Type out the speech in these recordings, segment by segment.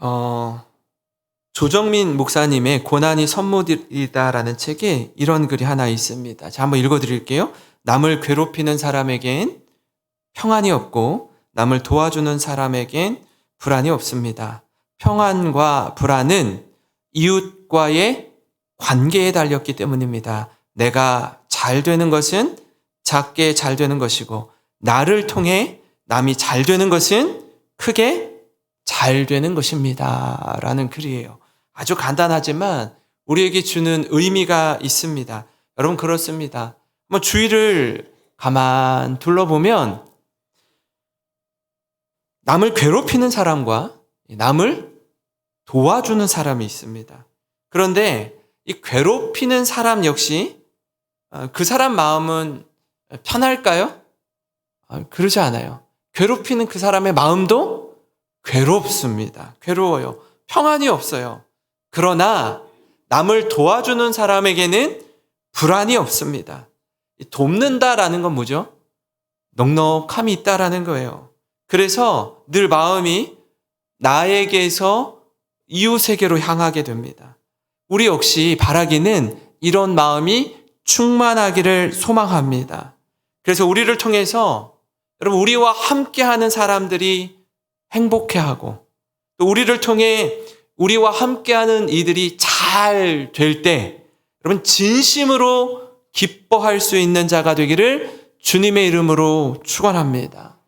어, 조정민 목사님의 고난이 선물이다라는 책에 이런 글이 하나 있습니다. 자, 한번 읽어드릴게요. 남을 괴롭히는 사람에겐 평안이 없고 남을 도와주는 사람에겐 불안이 없습니다. 평안과 불안은 이웃과의 관계에 달렸기 때문입니다. 내가 잘 되는 것은 작게 잘 되는 것이고 나를 통해 남이 잘 되는 것은 크게 잘 되는 것입니다. 라는 글이에요. 아주 간단하지만 우리에게 주는 의미가 있습니다. 여러분 그렇습니다. 주위를 가만 둘러보면 남을 괴롭히는 사람과 남을 도와주는 사람이 있습니다. 그런데 이 괴롭히는 사람 역시 그 사람 마음은 편할까요? 그러지 않아요. 괴롭히는 그 사람의 마음도 괴롭습니다. 괴로워요. 평안이 없어요. 그러나 남을 도와주는 사람에게는 불안이 없습니다. 돕는다라는 건 뭐죠? 넉넉함이 있다라는 거예요. 그래서 늘 마음이 나에게서 이웃에게로 향하게 됩니다. 우리 역시 바라기는 이런 마음이 충만하기를 소망합니다. 그래서 우리를 통해서 여러분 우리와 함께하는 사람들이 행복해하고 또 우리를 통해 우리와 함께하는 이들이 잘 될 때 여러분 진심으로 기뻐할 수 있는 자가 되기를 주님의 이름으로 축원합니다.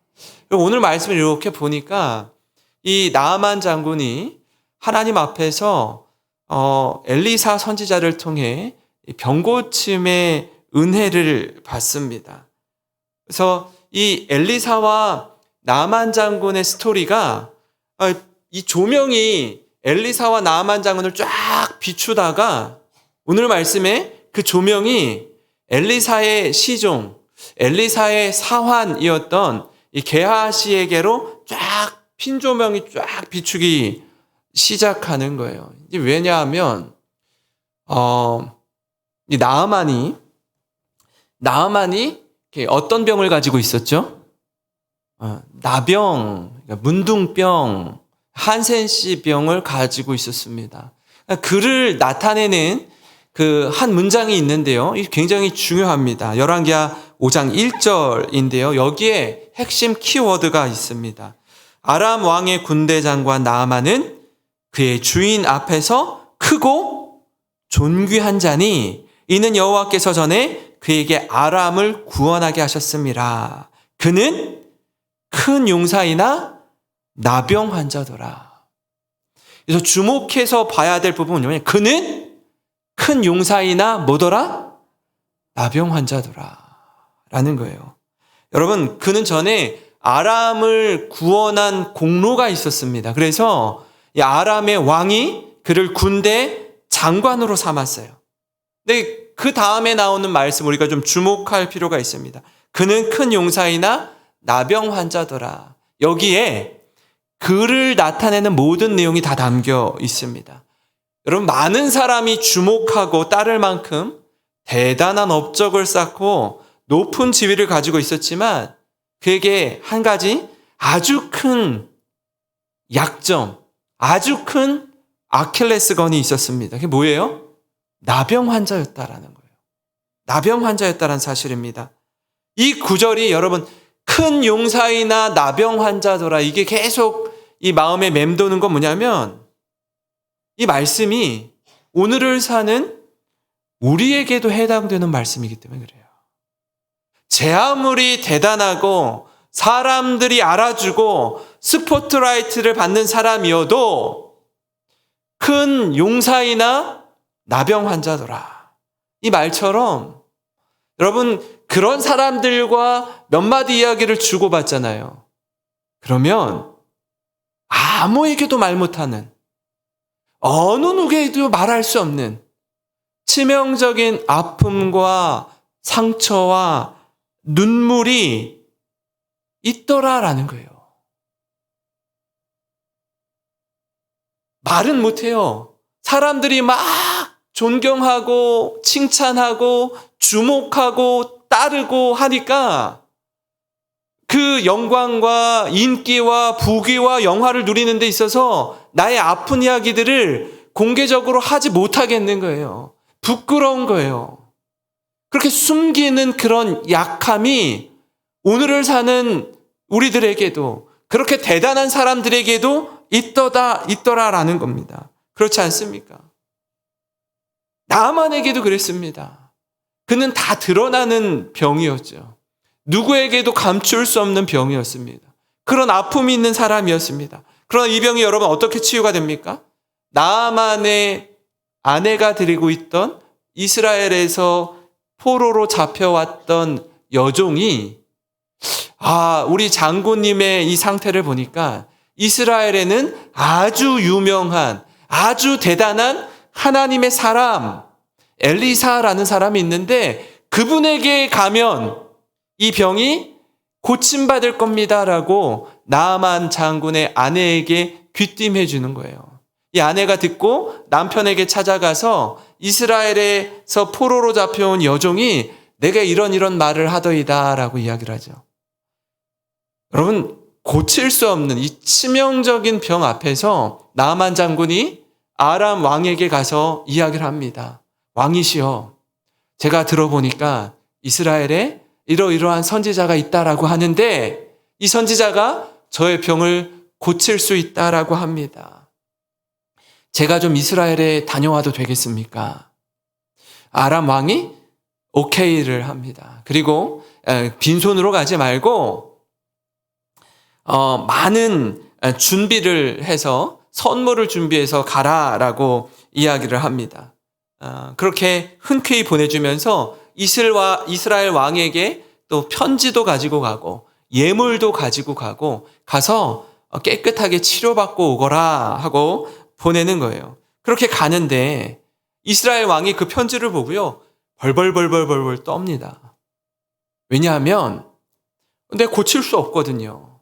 오늘 말씀을 이렇게 보니까 이 나아만 장군이 하나님 앞에서 엘리사 선지자를 통해 병고침의 은혜를 받습니다. 그래서 이 엘리사와 나아만 장군의 스토리가 이 조명이 엘리사와 나아만 장군을 쫙 비추다가 오늘 말씀에 그 조명이 엘리사의 시종, 엘리사의 사환이었던 이 게하시에게로 쫙 핀 조명이 쫙 비추기 시작하는 거예요. 왜냐하면 이 나아만이 어떤 병을 가지고 있었죠? 나병, 문둥병, 한센씨 병을 가지고 있었습니다. 그를 나타내는 그 한 문장이 있는데요. 이게 굉장히 중요합니다. 열왕기하 5장 1절인데요. 여기에 핵심 키워드가 있습니다. 아람 왕의 군대 장관 나아만은 그의 주인 앞에서 크고 존귀한 자니 이는 여호와께서 전에 그에게 아람을 구원하게 하셨음이라. 그는 큰 용사이나 나병 환자더라. 그래서 주목해서 봐야 될 부분은 뭐냐면 그는 큰 용사이나 뭐더라? 나병 환자더라 라는 거예요. 여러분 그는 전에 아람을 구원한 공로가 있었습니다. 그래서 이 아람의 왕이 그를 군대 장관으로 삼았어요. 근데 그 다음에 나오는 말씀 우리가 좀 주목할 필요가 있습니다. 그는 큰 용사이나 나병 환자더라. 여기에 그를 나타내는 모든 내용이 다 담겨 있습니다. 여러분 많은 사람이 주목하고 따를 만큼 대단한 업적을 쌓고 높은 지위를 가지고 있었지만 그에게 한 가지 아주 큰 약점, 아주 큰 아킬레스건이 있었습니다. 그게 뭐예요? 나병 환자였다라는 거예요. 나병 환자였다라는 사실입니다. 이 구절이 여러분 큰 용사이나 나병 환자더라 이게 계속 이 마음에 맴도는 건 뭐냐면 이 말씀이 오늘을 사는 우리에게도 해당되는 말씀이기 때문에 그래요. 제 아무리 대단하고 사람들이 알아주고 스포트라이트를 받는 사람이어도 큰 용사이나 나병 환자더라. 이 말처럼 여러분 그런 사람들과 몇 마디 이야기를 주고받잖아요. 그러면 아무에게도 말 못하는 어느 누구에게도 말할 수 없는 치명적인 아픔과 상처와 눈물이 있더라라는 거예요. 말은 못해요. 사람들이 막 존경하고 칭찬하고 주목하고 따르고 하니까 그 영광과 인기와 부귀와 영화를 누리는 데 있어서 나의 아픈 이야기들을 공개적으로 하지 못하겠는 거예요. 부끄러운 거예요. 그렇게 숨기는 그런 약함이 오늘을 사는 우리들에게도, 그렇게 대단한 사람들에게도 있더라라는 겁니다. 그렇지 않습니까? 나만에게도 그랬습니다. 그는 다 드러나는 병이었죠. 누구에게도 감출 수 없는 병이었습니다. 그런 아픔이 있는 사람이었습니다. 그러나 이 병이 여러분 어떻게 치유가 됩니까? 나만의 아내가 데리고 있던 이스라엘에서 포로로 잡혀왔던 여종이, 우리 장군님의 이 상태를 보니까 이스라엘에는 아주 유명한, 아주 대단한 하나님의 사람, 엘리사라는 사람이 있는데 그분에게 가면 이 병이 고침받을 겁니다라고 나아만 장군의 아내에게 귀띔해 주는 거예요. 이 아내가 듣고 남편에게 찾아가서 이스라엘에서 포로로 잡혀온 여종이 내게 이런 말을 하더이다라고 이야기를 하죠. 여러분, 고칠 수 없는 이 치명적인 병 앞에서 나아만 장군이 아람 왕에게 가서 이야기를 합니다. 왕이시여, 제가 들어보니까 이스라엘에 이러이러한 선지자가 있다라고 하는데 이 선지자가 저의 병을 고칠 수 있다라고 합니다. 제가 좀 이스라엘에 다녀와도 되겠습니까? 아람 왕이 오케이를 합니다. 그리고 빈손으로 가지 말고 많은 준비를 해서 선물을 준비해서 가라라고 이야기를 합니다. 그렇게 흔쾌히 보내주면서 이스라엘 왕에게 또 편지도 가지고 가고 예물도 가지고 가서 깨끗하게 치료받고 오거라 하고 보내는 거예요. 그렇게 가는데 이스라엘 왕이 그 편지를 보고요, 벌벌 떱니다. 왜냐하면 내가 고칠 수 없거든요.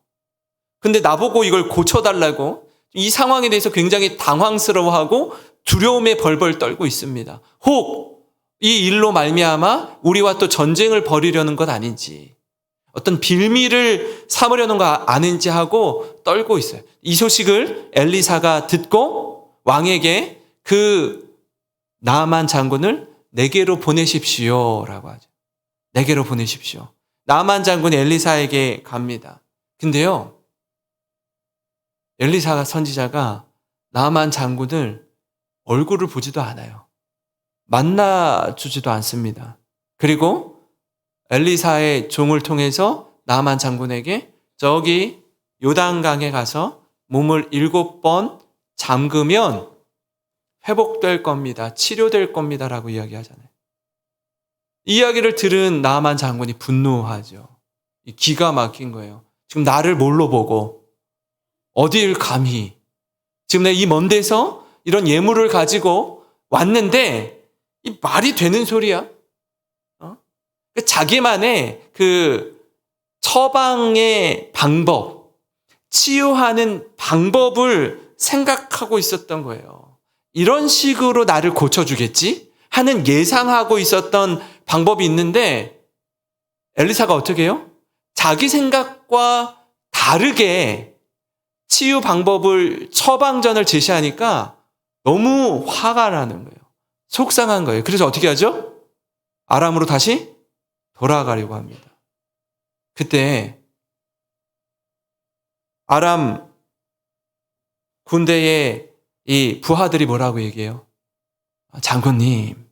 근데 나보고 이걸 고쳐달라고, 이 상황에 대해서 굉장히 당황스러워하고 두려움에 벌벌 떨고 있습니다. 혹 이 일로 말미암아 우리와 또 전쟁을 벌이려는 것 아닌지, 어떤 빌미를 삼으려는 거 아닌지 하고 떨고 있어요. 이 소식을 엘리사가 듣고 왕에게 그 나아만 장군을 내게로 보내십시오라고 하죠. 내게로 보내십시오. 나아만 장군이 엘리사에게 갑니다. 근데요, 엘리사 선지자가 나아만 장군을 얼굴을 보지도 않아요. 만나주지도 않습니다. 그리고 엘리사의 종을 통해서 나아만 장군에게 저기 요단강에 가서 몸을 7번 잠그면 회복될 겁니다. 치료될 겁니다라고 이야기하잖아요. 이 이야기를 들은 나아만 장군이 분노하죠. 기가 막힌 거예요. 지금 나를 뭘로 보고 어딜 감히, 지금 내가 이 먼 데서 이런 예물을 가지고 왔는데 이 말이 되는 소리야? 자기만의 그 처방의 방법, 치유하는 방법을 생각하고 있었던 거예요. 이런 식으로 나를 고쳐주겠지 하는 예상하고 있었던 방법이 있는데 엘리사가 어떻게 해요? 자기 생각과 다르게 치유 방법을, 처방전을 제시하니까 너무 화가 나는 거예요. 속상한 거예요. 그래서 어떻게 하죠? 아람으로 다시 돌아가려고 합니다. 그때 아람 군대의 이 부하들이 뭐라고 얘기해요? 장군님,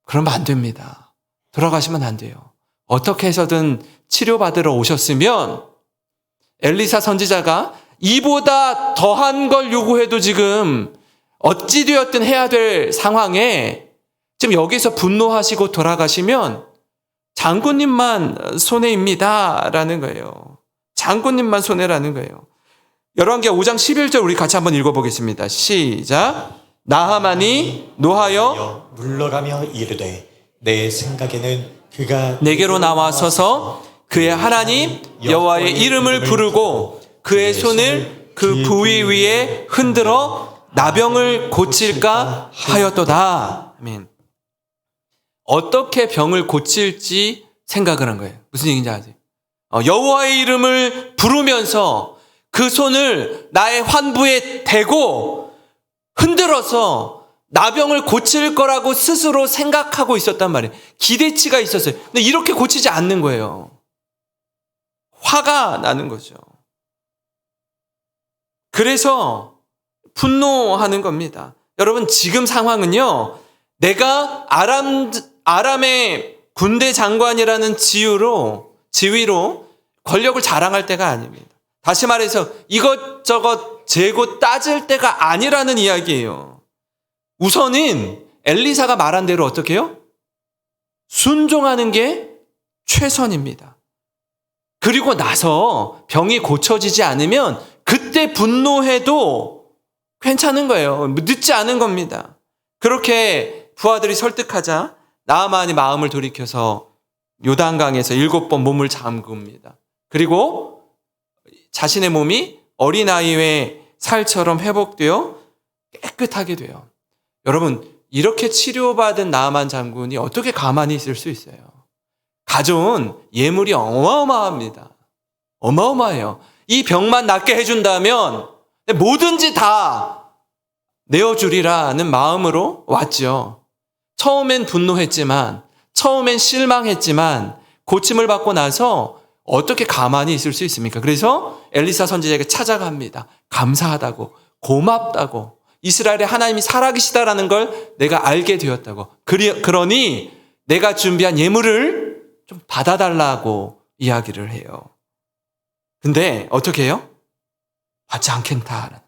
그러면 안 됩니다. 돌아가시면 안 돼요. 어떻게 해서든 치료받으러 오셨으면 엘리사 선지자가 이보다 더한 걸 요구해도 지금 어찌 되었든 해야 될 상황에 지금 여기서 분노하시고 돌아가시면 장군님만 손해입니다 라는 거예요. 장군님만 손해라는 거예요. 열왕기하 5장 11절 우리 같이 한번 읽어보겠습니다. 시작. 나하만이 노하여 물러가며 이르되 내 생각에는 그가 내게로 나와서서 그의 하나님 여호와의 이름을 부르고 그의 손을 그 부위 위에 흔들어 나병을 고칠까 하였도다. 아멘. 어떻게 병을 고칠지 생각을 한 거예요. 무슨 얘기인지 아세요? 여호와의 이름을 부르면서 그 손을 나의 환부에 대고 흔들어서 나병을 고칠 거라고 스스로 생각하고 있었단 말이에요. 기대치가 있었어요. 근데 이렇게 고치지 않는 거예요. 화가 나는 거죠. 그래서 분노하는 겁니다. 여러분, 지금 상황은요, 내가 아람의 군대 장관이라는 지위로 권력을 자랑할 때가 아닙니다. 다시 말해서 이것저것 재고 따질 때가 아니라는 이야기예요. 우선은 엘리사가 말한 대로 어떻게 해요? 순종하는 게 최선입니다. 그리고 나서 병이 고쳐지지 않으면 그때 분노해도 괜찮은 거예요. 늦지 않은 겁니다. 그렇게 부하들이 설득하자 나아만이 마음을 돌이켜서 요단강에서 7번 몸을 잠굽니다. 그리고 자신의 몸이 어린아이의 살처럼 회복되어 깨끗하게 돼요. 여러분, 이렇게 치료받은 나아만 장군이 어떻게 가만히 있을 수 있어요? 가져온 예물이 어마어마합니다. 어마어마해요. 이 병만 낫게 해준다면 뭐든지 다 내어주리라는 마음으로 왔죠. 처음엔 분노했지만, 처음엔 실망했지만 고침을 받고 나서 어떻게 가만히 있을 수 있습니까? 그래서 엘리사 선지자에게 찾아갑니다. 감사하다고, 고맙다고, 이스라엘의 하나님이 살아계시다라는 걸 내가 알게 되었다고. 그러니 내가 준비한 예물을 좀 받아달라고 이야기를 해요. 근데 어떻게 해요? 받지 않겠다.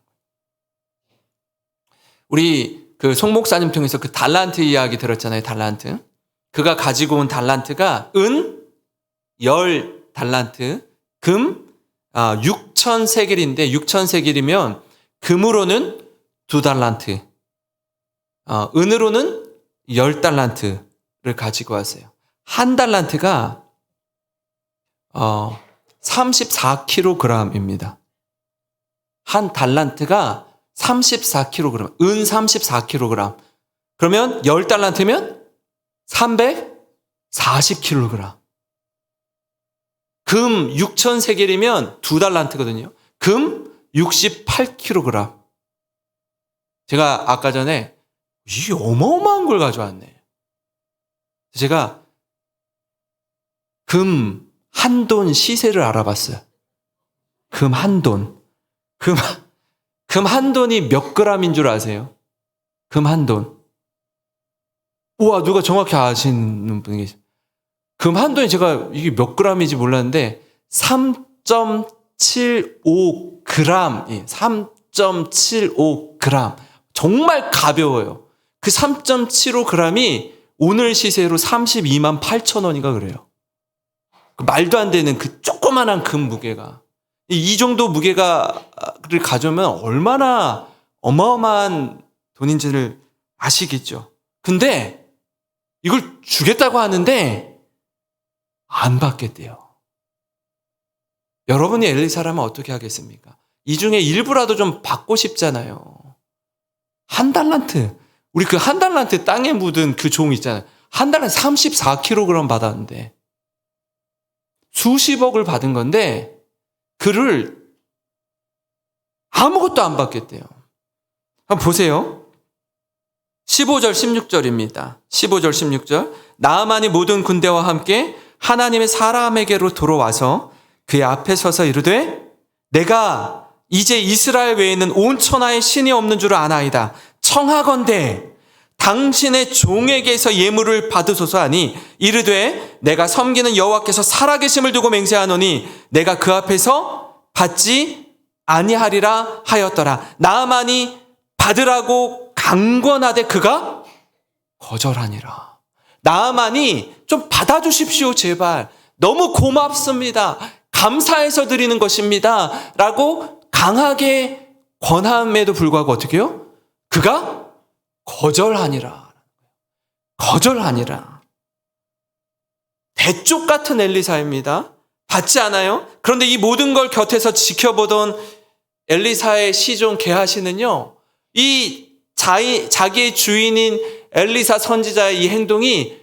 우리 그 송 목사님 통해서 그 달란트 이야기 들었잖아요. 달란트. 그가 가지고 온 달란트가 은 10달란트, 금 6,000세겔인데 6,000세겔이면 금으로는 2달란트, 은으로는 10달란트를 가지고 왔어요. 한 달란트가 34kg입니다. 한 달란트가 34kg, 은 34kg. 그러면 10달란트면 340kg. 금 6,000세겔이면 2달란트거든요. 금 68kg. 제가 아까 전에 이 어마어마한 걸 가져왔네. 제가 금 한 돈 시세를 알아봤어요. 금 한 돈. 금 한 돈이 몇 그램인 줄 아세요? 금 한 돈. 우와, 누가 정확히 아시는 분이 계세요. 금 한 돈이 제가 이게 몇 그램인지 몰랐는데 3.75g. 3.75g. 정말 가벼워요. 그 3.75g이 오늘 시세로 32만 8천 원인가 그래요. 말도 안 되는 그 조그만한 금 무게가. 이 정도 무게가를 가져오면 얼마나 어마어마한 돈인지를 아시겠죠. 근데 이걸 주겠다고 하는데 안 받겠대요. 여러분이 엘리사라면 어떻게 하겠습니까? 이 중에 일부라도 좀 받고 싶잖아요. 한 달란트. 우리 그 한 달란트 땅에 묻은 그 종 있잖아요. 한 달란트 34kg 받았는데 수십억을 받은 건데 그를 아무것도 안 받겠대요. 한번 보세요. 15절 16절입니다. 15절 16절. 나아만이 모든 군대와 함께 하나님의 사람에게로 들어와서 그의 앞에 서서 이르되 내가 이제 이스라엘 외에는 온 천하에 신이 없는 줄 아나이다. 청하건대 당신의 종에게서 예물을 받으소서 하니 이르되 내가 섬기는 여호와께서 살아계심을 두고 맹세하노니 내가 그 앞에서 받지 아니하리라 하였더라. 나아만이 받으라고 강권하되 그가 거절하니라. 나아만이 좀 받아주십시오 제발. 너무 고맙습니다. 감사해서 드리는 것입니다. 라고 강하게 권함에도 불구하고 어떻게 해요? 그가 거절하니라. 거절하니라. 대쪽 같은 엘리사입니다. 받지 않아요? 그런데 이 모든 걸 곁에서 지켜보던 엘리사의 시종 게하시는요, 이 자기의 주인인 엘리사 선지자의 이 행동이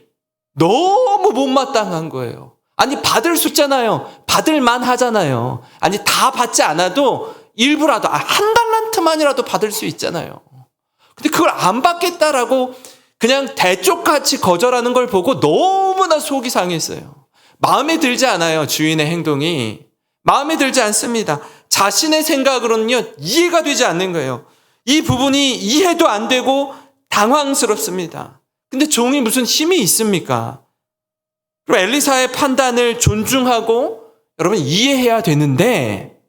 너무 못마땅한 거예요. 아니, 받을 수 있잖아요. 받을만 하잖아요. 아니, 다 받지 않아도 일부라도, 한 달란트만이라도 받을 수 있잖아요. 근데 그걸 안 받겠다라고 그냥 대쪽같이 거절하는 걸 보고 너무나 속이 상했어요. 마음에 들지 않아요, 주인의 행동이. 마음에 들지 않습니다. 자신의 생각으로는요, 이해가 되지 않는 거예요. 이 부분이 이해도 안 되고 당황스럽습니다. 근데 종이 무슨 힘이 있습니까? 그리고 엘리사의 판단을 존중하고 여러분 이해해야 되는데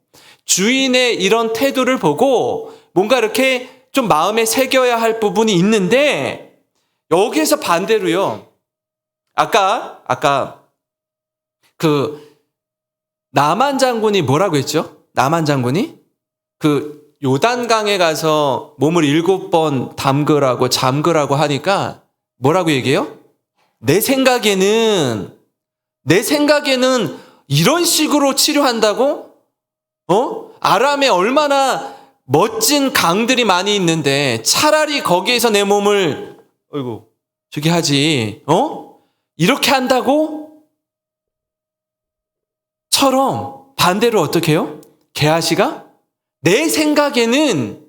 주인의 이런 태도를 보고 뭔가 이렇게 좀 마음에 새겨야 할 부분이 있는데 여기에서 반대로요. 아까 그 나만 장군이 뭐라고 했죠? 나만 장군이 그 요단강에 가서 몸을 7번 담그라고 잠그라고 하니까 뭐라고 얘기해요? 내 생각에는 이런 식으로 치료한다고? 아람에 얼마나 멋진 강들이 많이 있는데 차라리 거기에서 내 몸을 저기 하지. 이렇게 한다고? 처럼 반대로 어떻게 해요? 게하시가 내 생각에는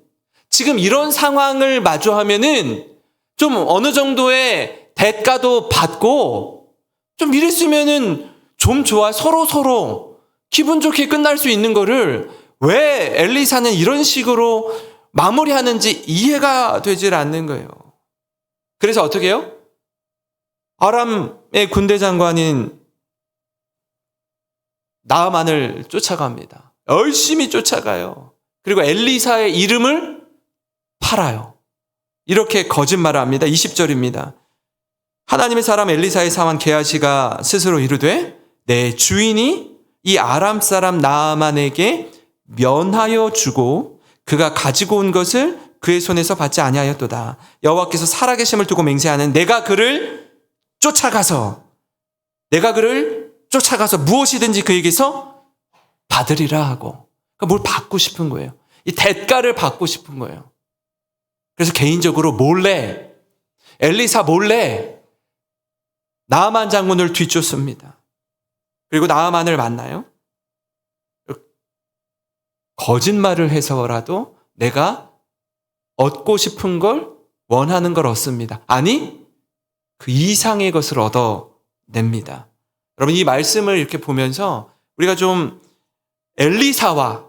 지금 이런 상황을 마주하면은 좀 어느 정도의 대가도 받고 좀 이랬으면은 좀 좋아. 서로 기분 좋게 끝날 수 있는 거를 왜 엘리사는 이런 식으로 마무리하는지 이해가 되질 않는 거예요. 그래서 어떻게 해요? 아람의 군대 장관인 나아만을 쫓아갑니다. 열심히 쫓아가요. 그리고 엘리사의 이름을 팔아요. 이렇게 거짓말을 합니다. 20절입니다. 하나님의 사람 엘리사의 사환 게하시가 스스로 이르되 내 주인이 이 아람 사람 나아만에게 면하여 주고 그가 가지고 온 것을 그의 손에서 받지 아니하였도다. 여호와께서 살아계심을 두고 맹세하는 내가 그를 쫓아가서 무엇이든지 그에게서 받으리라 하고 그러니까 뭘 받고 싶은 거예요. 이 대가를 받고 싶은 거예요. 그래서 개인적으로 엘리사 몰래 나아만 장군을 뒤쫓습니다. 그리고 나아만을 만나요. 거짓말을 해서라도 내가 얻고 싶은 걸 원하는 걸 얻습니다. 아니, 그 이상의 것을 얻어냅니다. 여러분 이 말씀을 이렇게 보면서 우리가 좀 엘리사와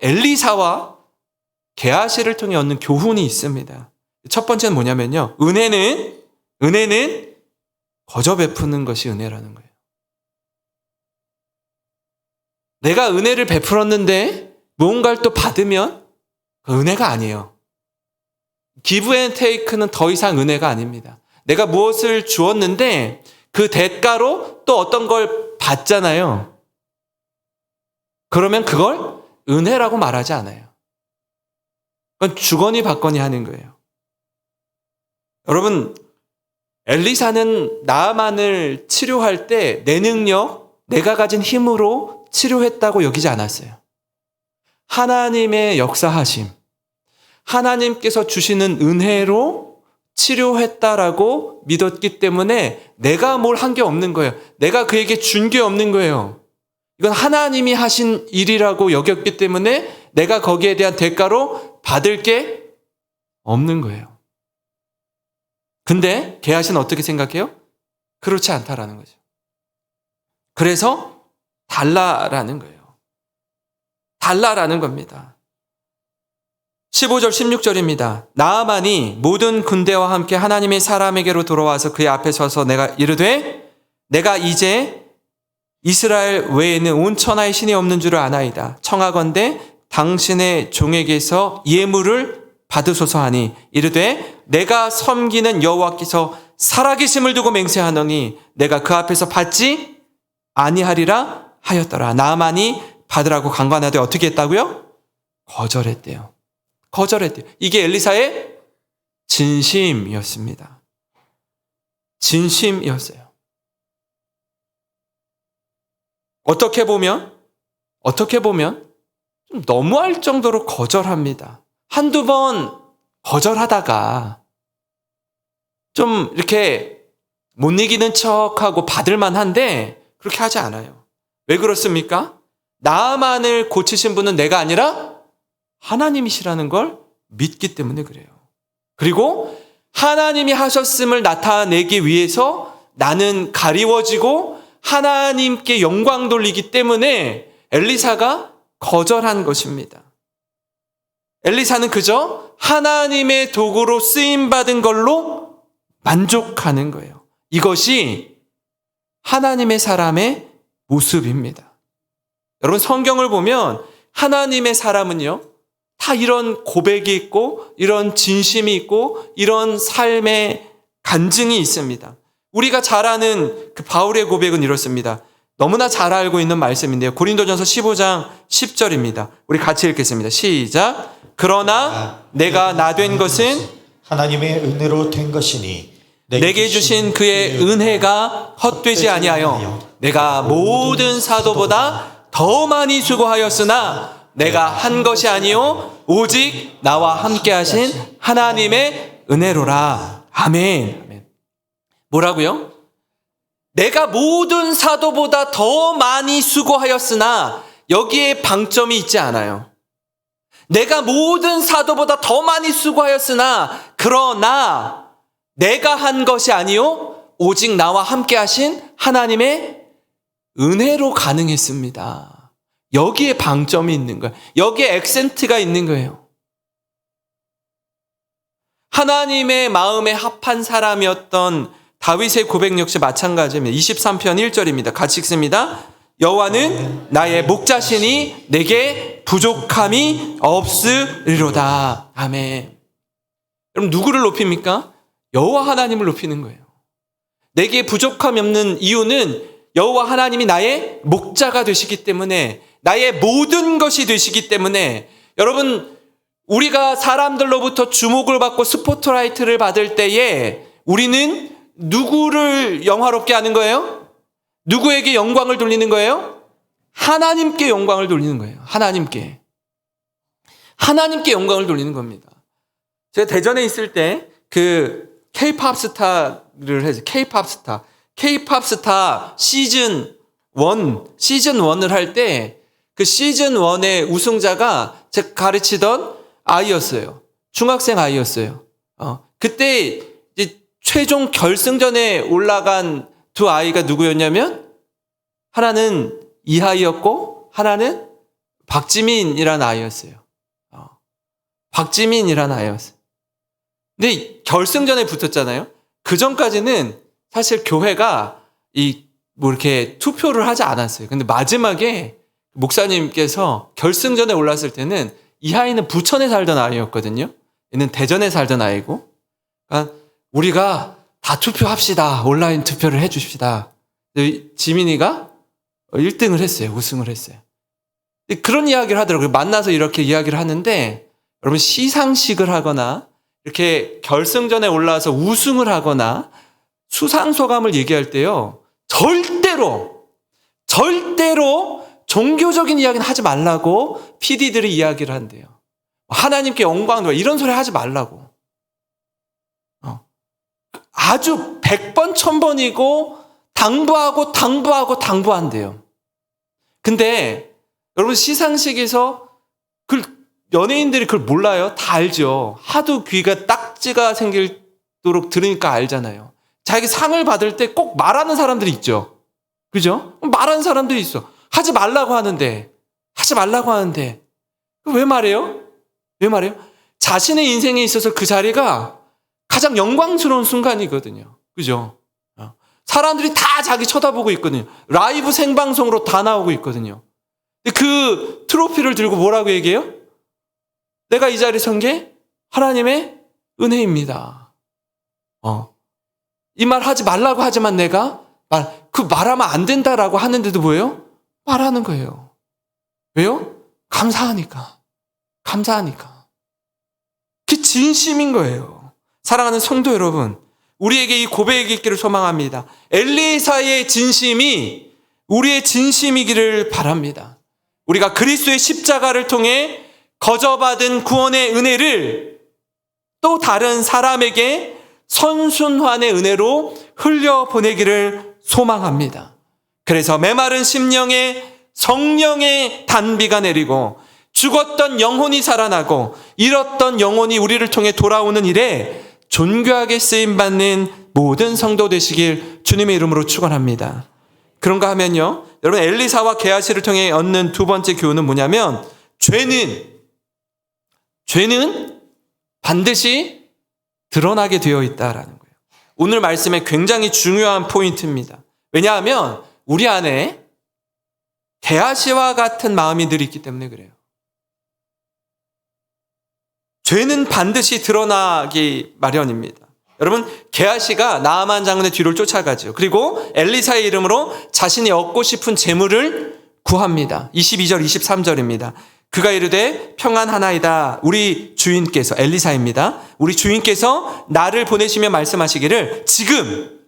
게하시를 통해 얻는 교훈이 있습니다. 첫 번째는 뭐냐면요. 은혜는 거저 베푸는 것이 은혜라는 거예요. 내가 은혜를 베풀었는데 무언가를 또 받으면 그 은혜가 아니에요. 기브 앤 테이크는 더 이상 은혜가 아닙니다. 내가 무엇을 주었는데 그 대가로 또 어떤 걸 받잖아요. 그러면 그걸 은혜라고 말하지 않아요. 그건 주거니 받거니 하는 거예요. 여러분, 엘리사는 나아만을 치료할 때 내 능력, 내가 가진 힘으로 치료했다고 여기지 않았어요. 하나님의 역사하심, 하나님께서 주시는 은혜로 치료했다라고 믿었기 때문에 내가 뭘 한 게 없는 거예요. 내가 그에게 준 게 없는 거예요. 이건 하나님이 하신 일이라고 여겼기 때문에 내가 거기에 대한 대가로 받을 게 없는 거예요. 근데 게하시는 어떻게 생각해요? 그렇지 않다라는 거죠. 그래서 달라라는 거예요. 달라라는 겁니다. 15절 16절입니다. 나아만이 모든 군대와 함께 하나님의 사람에게로 돌아와서 그의 앞에 서서 내가 이르되 내가 이제 이스라엘 외에는 온 천하의 신이 없는 줄을 아나이다. 청하건대 당신의 종에게서 예물을 받으소서 하니 이르되 내가 섬기는 여호와께서 살아계심을 두고 맹세하노니 내가 그 앞에서 받지 아니하리라 하였더라. 나아만이 받으라고 강권하되 어떻게 했다고요? 거절했대요. 이게 엘리사의 진심이었습니다. 진심이었어요. 어떻게 보면 좀 너무할 정도로 거절합니다. 한두 번 거절하다가 좀 이렇게 못 이기는 척하고 받을 만한데 그렇게 하지 않아요. 왜 그렇습니까? 나만을 고치신 분은 내가 아니라 하나님이시라는 걸 믿기 때문에 그래요. 그리고 하나님이 하셨음을 나타내기 위해서 나는 가리워지고 하나님께 영광 돌리기 때문에 엘리사가 거절한 것입니다. 엘리사는 그저 하나님의 도구로 쓰임받은 걸로 만족하는 거예요. 이것이 하나님의 사람의 모습입니다. 여러분, 성경을 보면 하나님의 사람은요, 다 이런 고백이 있고 이런 진심이 있고 이런 삶의 간증이 있습니다. 우리가 잘 아는 그 바울의 고백은 이렇습니다. 너무나 잘 알고 있는 말씀인데요. 고린도전서 15장 10절입니다. 우리 같이 읽겠습니다. 시작. 그러나 내가 나 된 것은 하나님의 은혜로 된 것이니 내게 주신 그의 은혜가 헛되지 아니하여 내가 모든 사도보다 더 많이 수고하였으나 내가 한 것이 아니요 오직 나와 함께 하신 하나님의 은혜로라. 아멘. 뭐라고요? 내가 모든 사도보다 더 많이 수고하였으나 여기에 방점이 있지 않아요. 내가 모든 사도보다 더 많이 수고하였으나 그러나 내가 한 것이 아니요 오직 나와 함께 하신 하나님의 은혜로 가능했습니다. 여기에 방점이 있는 거예요. 여기에 액센트가 있는 거예요. 하나님의 마음에 합한 사람이었던 다윗의 고백 역시 마찬가지입니다. 23편 1절입니다. 같이 읽습니다. 여호와는 나의 목자시니 내게 부족함이 없으리로다. 아멘. 여러분, 누구를 높입니까? 여호와 하나님을 높이는 거예요. 내게 부족함이 없는 이유는 여호와 하나님이 나의 목자가 되시기 때문에, 나의 모든 것이 되시기 때문에. 여러분, 우리가 사람들로부터 주목을 받고 스포트라이트를 받을 때에 우리는 누구를 영화롭게 하는 거예요? 누구에게 영광을 돌리는 거예요? 하나님께 영광을 돌리는 거예요. 하나님께 영광을 돌리는 겁니다. 제가 대전에 있을 때 그 K-팝 스타를 해서 K-팝 스타 시즌 1을 할 때 그 시즌 1의 우승자가 제가 가르치던 아이였어요. 중학생 아이였어요. 그때 이제 최종 결승전에 올라간 두 아이가 누구였냐면 하나는 이하이였고 하나는 박지민이라는 아이였어요. 박지민이라는 아이였어요. 근데 결승전에 붙었잖아요. 그 전까지는 사실 교회가 이렇게 투표를 하지 않았어요. 근데 마지막에 목사님께서 결승전에 올랐을 때는 이하이는 부천에 살던 아이였거든요. 얘는 대전에 살던 아이고. 그러니까 우리가 다 투표합시다. 온라인 투표를 해 주십시다. 지민이가 1등을 했어요. 우승을 했어요. 그런 이야기를 하더라고요. 만나서 이렇게 이야기를 하는데, 여러분, 시상식을 하거나 이렇게 결승전에 올라와서 우승을 하거나 수상소감을 얘기할 때요, 절대로 종교적인 이야기는 하지 말라고 PD들이 이야기를 한대요. 하나님께 영광 돌려 이런 소리 하지 말라고. 아주 100번 1000번이고 당부한대요. 근데 여러분, 시상식에서 연예인들이 그걸 몰라요? 다 알죠. 하도 귀가 딱지가 생기도록 들으니까 알잖아요. 자기 상을 받을 때 꼭 말하는 사람들이 있죠. 그죠? 말하는 사람들이 있어. 하지 말라고 하는데. 왜 말해요? 자신의 인생에 있어서 그 자리가 가장 영광스러운 순간이거든요. 그죠? 사람들이 다 자기 쳐다보고 있거든요. 라이브 생방송으로 다 나오고 있거든요. 그 트로피를 들고 뭐라고 얘기해요? 내가 이 자리에 선 게 하나님의 은혜입니다. 이 말 하지 말라고 하지만 내가 말하면 안 된다라고 하는데도 뭐예요? 말하는 거예요. 왜요? 감사하니까. 그게 진심인 거예요. 사랑하는 성도 여러분, 우리에게 이 고백이 있기를 소망합니다. 엘리사의 진심이 우리의 진심이기를 바랍니다. 우리가 그리스도의 십자가를 통해 거저받은 구원의 은혜를 또 다른 사람에게 선순환의 은혜로 흘려보내기를 소망합니다. 그래서 메마른 심령에 성령의 단비가 내리고 죽었던 영혼이 살아나고 잃었던 영혼이 우리를 통해 돌아오는 일에 존귀하게 쓰임받는 모든 성도 되시길 주님의 이름으로 축원합니다. 그런가 하면요, 여러분, 엘리사와 게하시를 통해 얻는 두 번째 교훈은 뭐냐면 죄는 반드시 드러나게 되어 있다라는 거예요. 오늘 말씀에 굉장히 중요한 포인트입니다. 왜냐하면 우리 안에 게하시와 같은 마음이 늘 있기 때문에 그래요. 죄는 반드시 드러나기 마련입니다. 여러분, 게하시가 나아만 장군의 뒤를 쫓아가죠. 그리고 엘리사의 이름으로 자신이 얻고 싶은 재물을 구합니다. 22절, 23절입니다. 그가 이르되 평안하나이다. 우리 주인께서, 엘리사입니다. 우리 주인께서 나를 보내시며 말씀하시기를 지금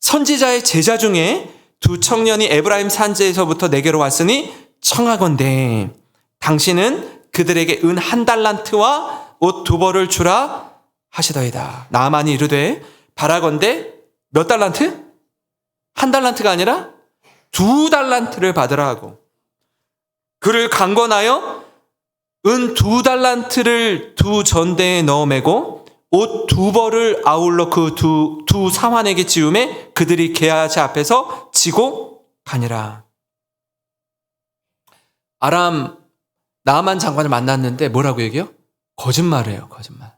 선지자의 제자 중에 두 청년이 에브라임 산지에서부터 내게로 왔으니 청하건대 당신은 그들에게 은 1달란트와 옷 2벌을 주라 하시더이다. 나아만이 이르되 바라건대 몇 달란트? 1달란트가 아니라 2달란트를 받으라 하고 그를 강권하여 은 2달란트를 두 전대에 넣어 매고 옷 2벌을 아울러 그 두 사환에게 지우매 그들이 게하시 앞에서 지고 가니라. 아람 나아만 장관을 만났는데 뭐라고 얘기해요? 거짓말이에요, 거짓말.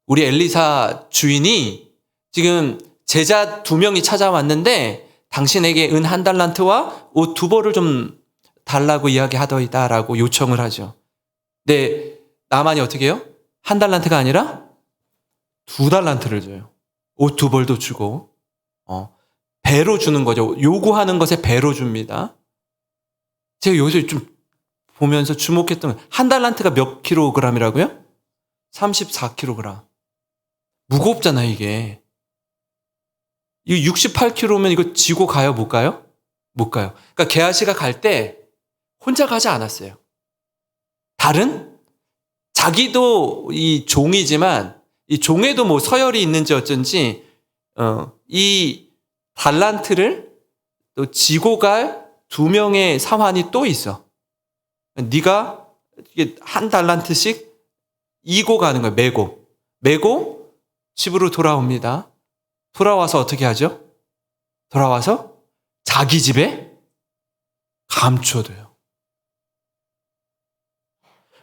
우리 엘리사 주인이 지금 제자 2명이 찾아왔는데 당신에게 은 1달란트와 옷 2벌을 좀 달라고 이야기하더이다라고 요청을 하죠. 근데 나만이 어떻게 해요? 1달란트가 아니라 2달란트를 줘요. 옷 2벌도 주고 배로 주는 거죠. 요구하는 것에 배로 줍니다. 제가 여기서 좀 보면서 주목했던 건 1달란트가 몇 킬로그램이라고요? 34kg. 무겁잖아요, 이게. 이거 68kg면 이거 지고 가요, 못 가요? 못 가요. 그러니까 게하시가 갈 때 혼자 가지 않았어요. 다른 자기도 이 종이지만 이 종에도 뭐 서열이 있는지 어쩐지 이 달란트를 또 지고 갈 2명의 사환이 또 있어. 네가 이게 1달란트씩 이고 가는 거예요. 메고 집으로 돌아옵니다. 돌아와서 어떻게 하죠? 돌아와서 자기 집에 감춰둬요.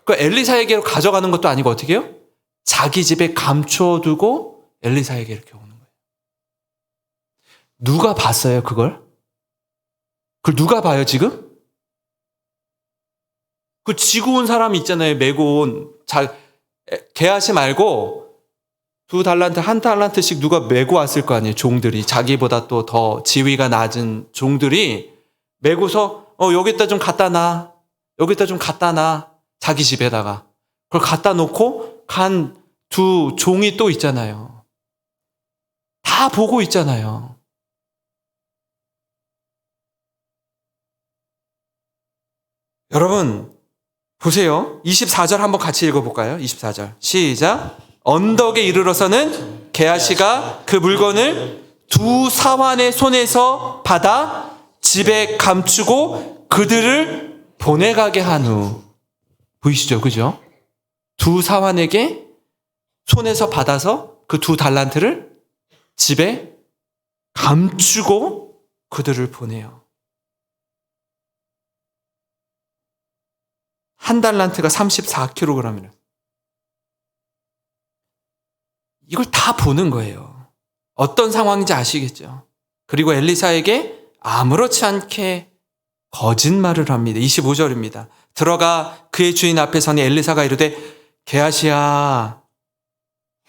그 엘리사에게로 가져가는 것도 아니고 어떻게 해요? 자기 집에 감춰두고 엘리사에게 이렇게 오는 거예요. 누가 봤어요, 그걸? 그걸 누가 봐요, 지금? 그 지고 온 사람이 있잖아요, 메고 온. 게하시 말고 2달란트, 1달란트씩 누가 메고 왔을 거 아니에요, 종들이. 자기보다 또 더 지위가 낮은 종들이 메고서 여기다 좀 갖다 놔. 여기다 좀 갖다 놔. 자기 집에다가. 그걸 갖다 놓고 간 2 종이 또 있잖아요. 다 보고 있잖아요. 여러분, 보세요. 24절 한번 같이 읽어볼까요? 24절. 시작. 언덕에 이르러서는 게하시가 그 물건을 2 사환의 손에서 받아 집에 감추고 그들을 보내가게 한 후. 보이시죠? 그죠? 2 사환에게 손에서 받아서 그 2달란트를 집에 감추고 그들을 보내요. 1달란트가 34kg이라. 이걸 다 보는 거예요. 어떤 상황인지 아시겠죠? 그리고 엘리사에게 아무렇지 않게 거짓말을 합니다. 25절입니다. 들어가 그의 주인 앞에 서니 엘리사가 이르되 게하시야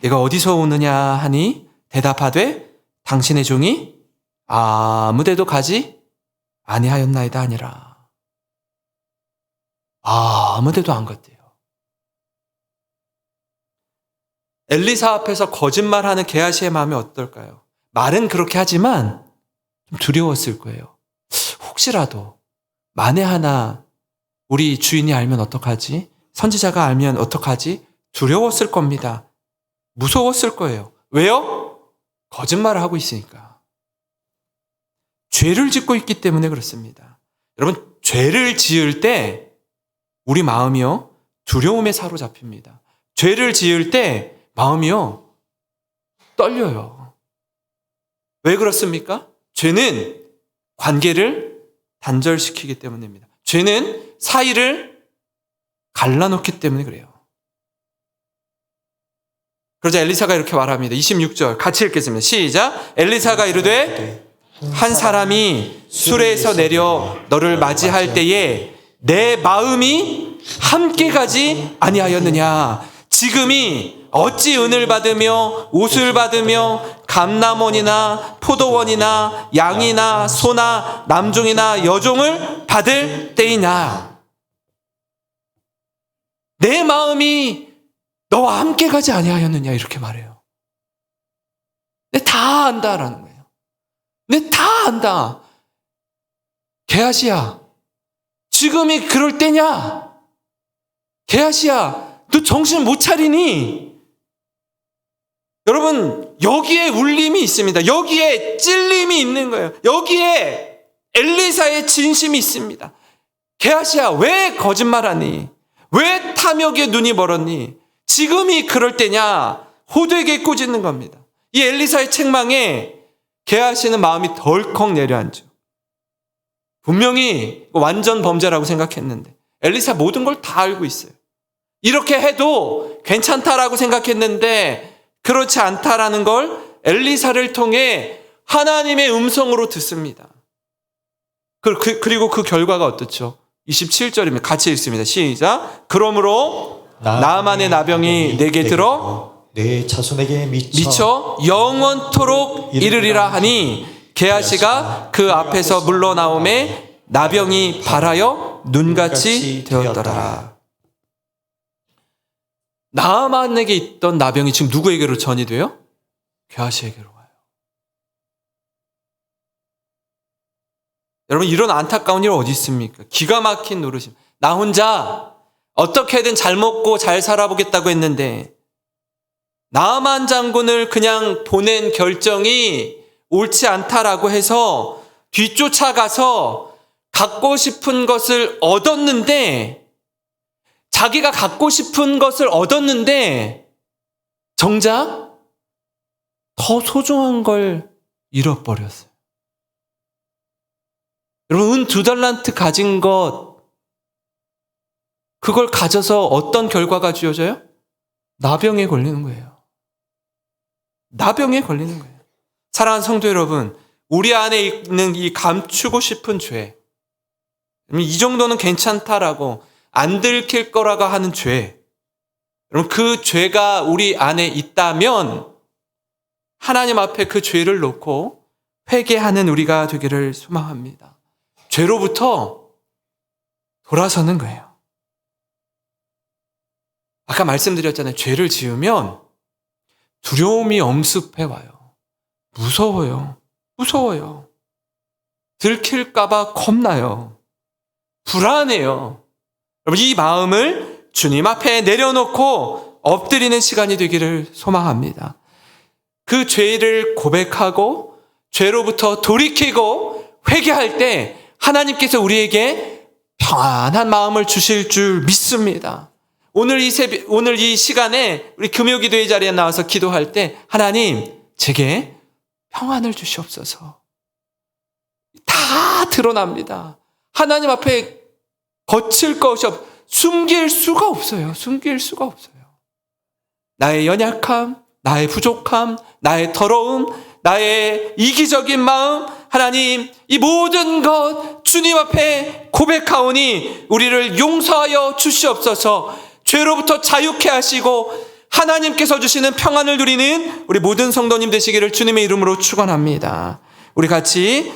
내가 어디서 오느냐 하니 대답하되 당신의 종이 아무데도 가지 아니하였나이다 하니라. 아무데도 안 갔대요. 엘리사 앞에서 거짓말하는 게하시의 마음이 어떨까요? 말은 그렇게 하지만 좀 두려웠을 거예요. 혹시라도 만에 하나 우리 주인이 알면 어떡하지? 선지자가 알면 어떡하지? 두려웠을 겁니다. 무서웠을 거예요. 왜요? 거짓말을 하고 있으니까. 죄를 짓고 있기 때문에 그렇습니다. 여러분, 죄를 지을 때 우리 마음이요, 두려움에 사로잡힙니다. 죄를 지을 때 마음이요, 떨려요. 왜 그렇습니까? 죄는 관계를 단절시키기 때문입니다. 죄는 사이를 갈라놓기 때문에 그래요. 그러자 엘리사가 이렇게 말합니다. 26절 같이 읽겠습니다. 시작. 엘리사가 이르되 한 사람이 수레에서 내려 너를 맞이할 때에 내 마음이 함께 가지 아니하였느냐. 지금이 어찌 은을 받으며 옷을 받으며 감람원이나 포도원이나 양이나 소나 남종이나 여종을 받을 때이냐. 내 마음이 너와 함께 가지 아니하였느냐 이렇게 말해요. 내 다 안다라는 거예요. 내 다 안다. 게하시야, 지금이 그럴 때냐? 게하시야, 너 정신 못 차리니? 여러분, 여기에 울림이 있습니다. 여기에 찔림이 있는 거예요. 여기에 엘리사의 진심이 있습니다. 게하시야, 왜 거짓말하니? 왜 탐욕에 눈이 멀었니? 지금이 그럴 때냐? 호되게 꾸짖는 겁니다. 이 엘리사의 책망에 게하시는 마음이 덜컥 내려앉죠. 분명히 완전 범죄라고 생각했는데 엘리사 모든 걸 다 알고 있어요. 이렇게 해도 괜찮다라고 생각했는데 그렇지 않다라는 걸 엘리사를 통해 하나님의 음성으로 듣습니다. 그리고 그 결과가 어떻죠? 27절입니다. 같이 읽습니다. 시작. 그러므로 나아만의 나병이 내게 들어 내 자손에게 미쳐 영원토록 이르리라 하니 게하시가 그 앞에서 물러나오매 나병이 발하여 눈같이 되었더라. 나아만에게 있던 나병이 지금 누구에게로 전이 돼요? 게하시에게로 와요. 여러분, 이런 안타까운 일 어디 있습니까? 기가 막힌 노릇입니다. 나 혼자 어떻게든 잘 먹고 잘 살아보겠다고 했는데 나아만 장군을 그냥 보낸 결정이 옳지 않다라고 해서 뒤쫓아가서 갖고 싶은 것을 얻었는데, 자기가 갖고 싶은 것을 얻었는데 정작 더 소중한 걸 잃어버렸어요. 여러분, 은 2달란트 가진 것, 그걸 가져서 어떤 결과가 주어져요? 나병에 걸리는 거예요. 나병에 걸리는 거예요. 사랑하는 성도 여러분, 우리 안에 있는 이 감추고 싶은 죄, 이 정도는 괜찮다라고 안 들킬 거라고 하는 죄, 여러분, 그 죄가 우리 안에 있다면 하나님 앞에 그 죄를 놓고 회개하는 우리가 되기를 소망합니다. 죄로부터 돌아서는 거예요. 아까 말씀드렸잖아요. 죄를 지으면 두려움이 엄습해 와요. 무서워요. 무서워요. 들킬까봐 겁나요. 불안해요. 여러분, 이 마음을 주님 앞에 내려놓고 엎드리는 시간이 되기를 소망합니다. 그 죄를 고백하고 죄로부터 돌이키고 회개할 때 하나님께서 우리에게 평안한 마음을 주실 줄 믿습니다. 오늘 이 시간에 우리 금요기도의 자리에 나와서 기도할 때 하나님, 제게 평안을 주시옵소서. 다 드러납니다. 하나님 앞에 거칠 것이 숨길 수가 없어요. 숨길 수가 없어요. 나의 연약함, 나의 부족함, 나의 더러움, 나의 이기적인 마음, 하나님, 이 모든 것 주님 앞에 고백하오니 우리를 용서하여 주시옵소서. 죄로부터 자유케 하시고 하나님께서 주시는 평안을 누리는 우리 모든 성도님 되시기를 주님의 이름으로 축원합니다. 우리 같이